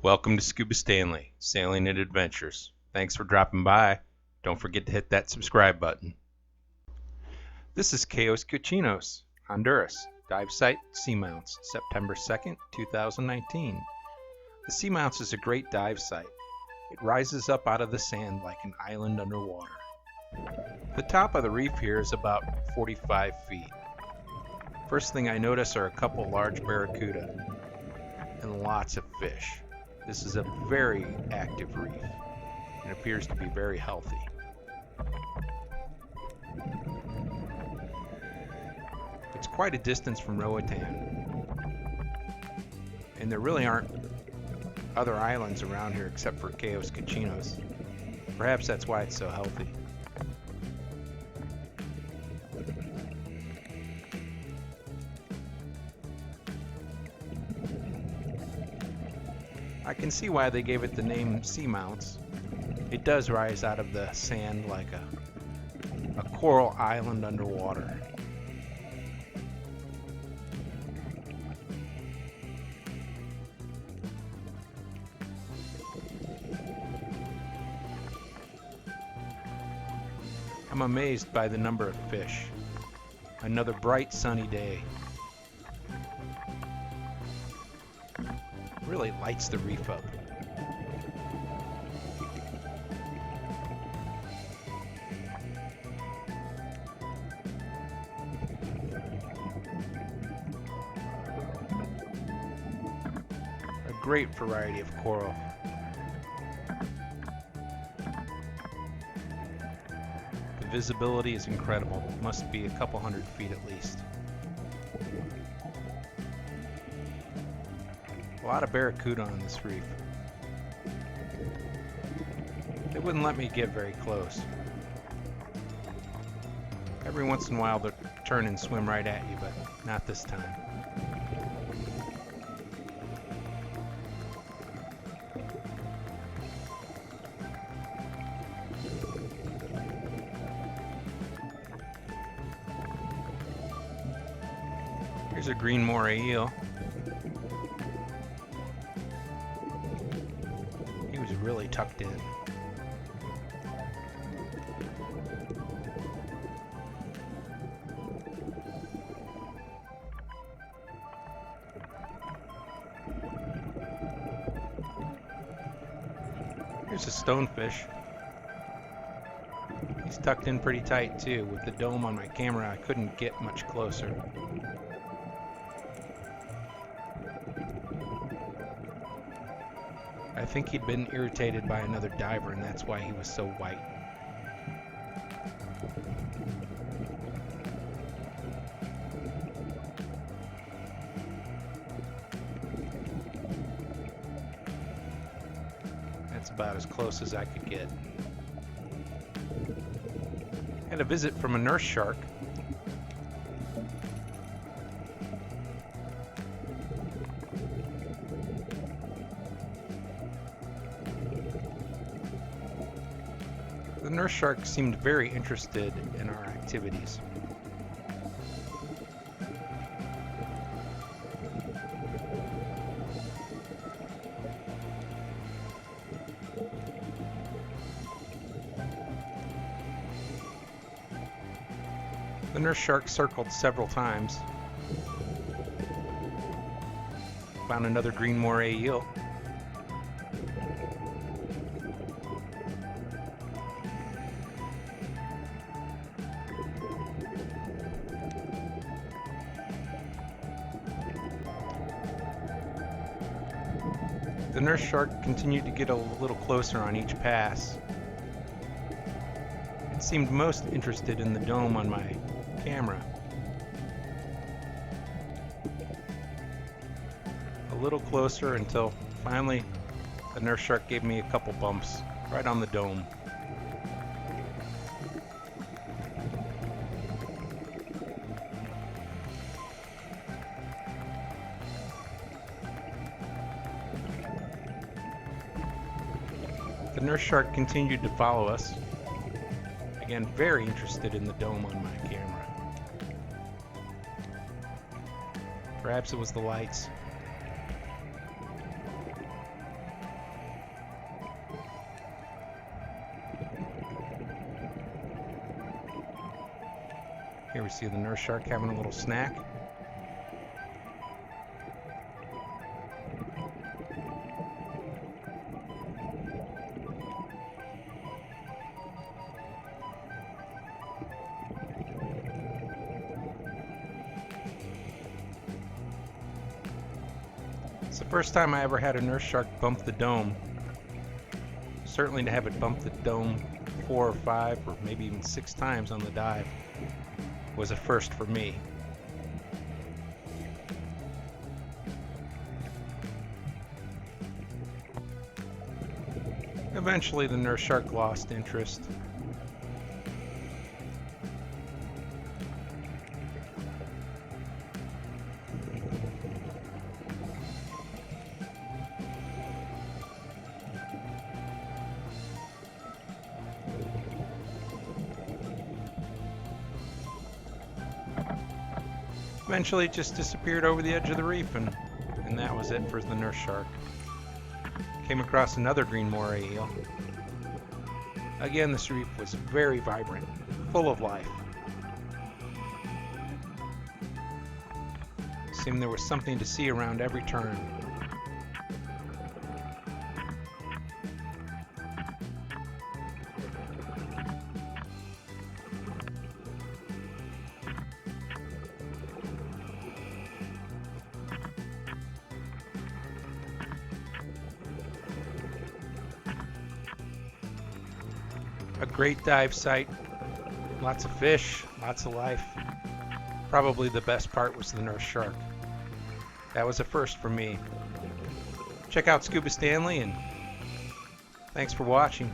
Welcome to Scuba Stanley, Sailing and Adventures. Thanks for dropping by. Don't forget to hit that subscribe button. This is Cayos Cochinos, Honduras. Dive site, Seamounts, September 2nd, 2019. The Seamounts is a great dive site. It rises up out of the sand like an island underwater. The top of the reef here is about 45 feet. First thing I notice are a couple large barracuda and lots of fish. This is a very active reef and appears to be very healthy. It's quite a distance from Roatan, and there really aren't other islands around here except for Cayos Cochinos. Perhaps that's why it's so healthy. I can see why they gave it the name Seamounts. It does rise out of the sand like a coral island underwater. I'm amazed by the number of fish. Another bright sunny day. Really lights the reef up. A great variety of coral. The visibility is incredible. Must be a couple hundred feet at least. A lot of barracuda on this reef. They wouldn't let me get very close. Every once in a while they'll turn and swim right at you, but not this time. Here's a green Moray Eel. He was really tucked in. Here's a stonefish. He's tucked in pretty tight too. With the dome on my camera, I couldn't get much closer. I think he'd been irritated by another diver, and that's why he was so white. That's about as close as I could get. Had a visit from a nurse shark. The nurse shark seemed very interested in our activities. The nurse shark circled several times. Found another green Moray Eel. The nurse shark continued to get a little closer on each pass. It seemed most interested in the dome on my camera. A little closer until finally the nurse shark gave me a couple bumps right on the dome. The nurse shark continued to follow us. Again, very interested in the dome on my camera. Perhaps it was the lights. Here we see the nurse shark having a little snack. It's the first time I ever had a nurse shark bump the dome. Certainly to have it bump the dome 4 or 5 or maybe even 6 times on the dive was a first for me. Eventually the nurse shark lost interest. Eventually it just disappeared over the edge of the reef, and that was it for the nurse shark. Came across another green moray eel. Again, this reef was very vibrant, full of life. Seemed there was something to see around every turn. A great dive site, lots of fish, lots of life. Probably the best part was the nurse shark. That was a first for me. Check out Scuba Stanley, and thanks for watching.